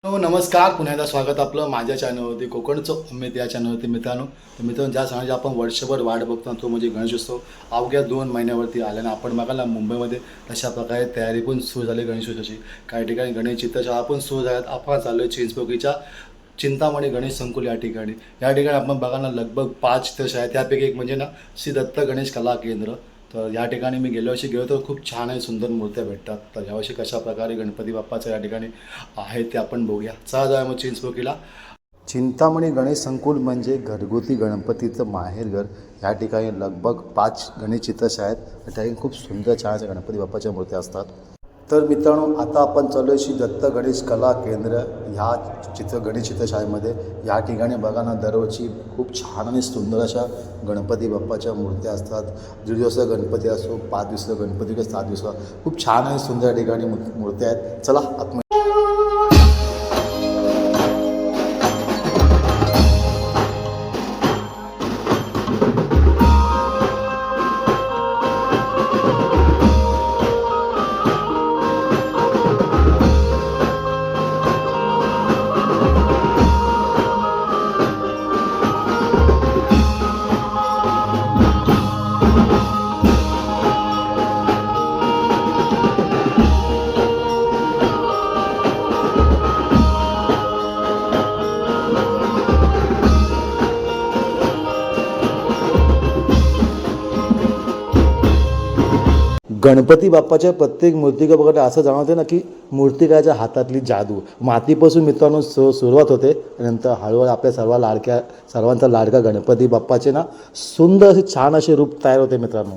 नमस्कार, पुन्हा एकदा स्वागत आपलं माझ्या चॅनलवरती कोकणचं अमित या चॅनलवरती. मित्रांनो ज्या सणाची आपण वर्षभर वाट बघतो तो म्हणजे गणेशोत्सव अवघ्या 2 महिन्यावरती आल्यानं आपण बघायला मुंबईमध्ये तशा प्रकारे तयारी पण सुरू झाली गणेशोत्सवाची. काही ठिकाणी गणेश चित्रशाळा पण सुरू झाल्यात. आपण चाललो आहे चिंचपोकीच्या चिंतामणी गणेश संकुल या ठिकाणी. आपण बघायला लगभग 5 चित्रशाळा आहेत. त्यापैकी एक म्हणजे श्री दत्त गणेश कला केंद्र. तर या ठिकाणी मी गेलो तर खूप छान आहे, सुंदर मूर्त्या भेटतात. तर यावर्षी कशा प्रकारे गणपती बाप्पाचं या ठिकाणी आहे ते आपण बघूया. चला जाऊया मग चिंचपोकीला. चिंतामणी गणेश संकुल म्हणजे घरगुती गणपतीचं माहेरघर. या ठिकाणी लगभग 5 गणेश चित्रशाळा आहेत. त्या ठिकाणी खूप सुंदर छान अशा गणपती बाप्पाच्या मूर्त्या असतात. तर मित्रांनो, आता आपण चालू श्री दत्त गणेश कला केंद्र ह्या गणेश चित्रशाळेमध्ये. या ठिकाणी बघा ना, दरवर्षी खूप छान आणि सुंदर अशा गणपती बाप्पाच्या मूर्त्या असतात. 1.5 दिवसाचा गणपती असो, 5 दिवसाचा गणपती किंवा 7 दिवसाचा, खूप छान आणि सुंदर या ठिकाणी मूर्त्या आहेत. चला आतमध्ये. गणपती बाप्पाच्या प्रत्येक मूर्तिका बघा असं जाणवते ना की मूर्तिकाच्या हातातली जादू. मातीपासून मित्रांनो सुरुवात होते, नंतर हळूहळू आपल्या सर्वांचा लाडका गणपती बाप्पाचे ना सुंदर असे छान असे रूप तयार होते मित्रांनो.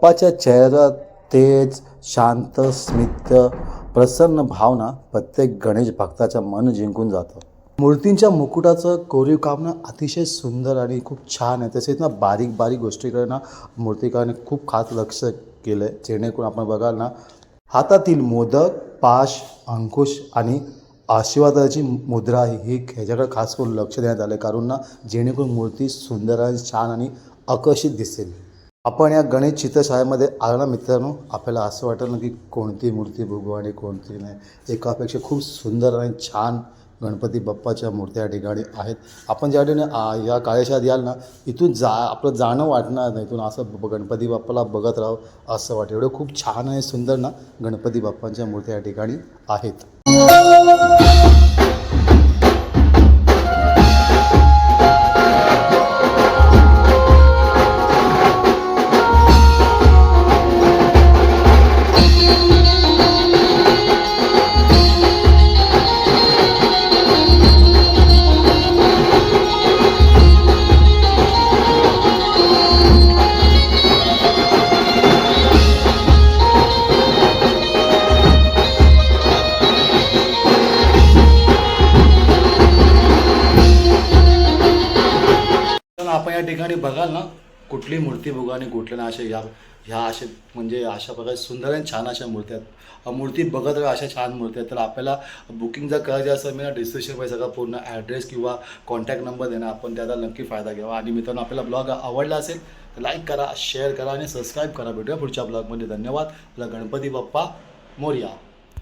बाप्पाच्या चेहऱ्यात तेज, शांत स्मित, प्रसन्न भावना प्रत्येक गणेश भक्ताच्या मन जिंकून जातं. मूर्तींच्या मुकुटाचं कोरीव काम ना अतिशय सुंदर आणि खूप छान आहे. तसेच ना बारीक बारीक गोष्टीकडे ना मूर्तिकाराने खूप खास लक्ष केलं आहे, जेणेकरून आपण बघाल ना हातातील मोदक, पाश, अंकुश आणि आशीर्वादाची मुद्रा ही ह्याच्याकडे खास करून लक्ष देण्यात आलं आहे, कारण ना जेणेकरून मूर्ती सुंदर आणि छान आणि आकर्षित दिसेल. आपण या गणेश चित्रशाळेमध्ये आलो ना मित्रांनो, आपल्याला असं वाटलं ना की कोणती मूर्ती बघू आणि कोणती नाही. एकापेक्षा खूप सुंदर आणि छान गणपती बाप्पाच्या मूर्त्या या ठिकाणी आहेत. आपण ज्या ठिकाणी या कार्यशाळेत याल ना, इथून आपलं जाणं वाटणार नाही, इथून असं गणपती बाप्पाला बघत राहावं असं वाटेल. एवढं खूप छान आणि सुंदर ना गणपती बाप्पांच्या मूर्त्या या ठिकाणी आहेत. आपण या ठिकाणी बघाल ना, कुठली मूर्ती बघू आणि कुठल्या ना अशा ह्या असे म्हणजे अशा प्रकारे सुंदर आणि छान अशा मूर्त्या आहेत. मूर्ती बघत राहा, अशा छान मूर्ती आहेत. तर आपल्याला बुकिंग जर करायची असेल मी ना डिस्क्रिप्शनमध्ये सगळा पूर्ण ॲड्रेस किंवा कॉन्टॅक्ट नंबर देणार, आपण त्याचा नक्की फायदा घ्यावा. आणि मित्रांनो, आपल्याला ब्लॉग आवडला असेल तर लाईक करा, शेअर करा आणि सबस्क्राईब करा. भेटूया पुढच्या ब्लॉगमध्ये. धन्यवाद. गणपती बाप्पा मोरया.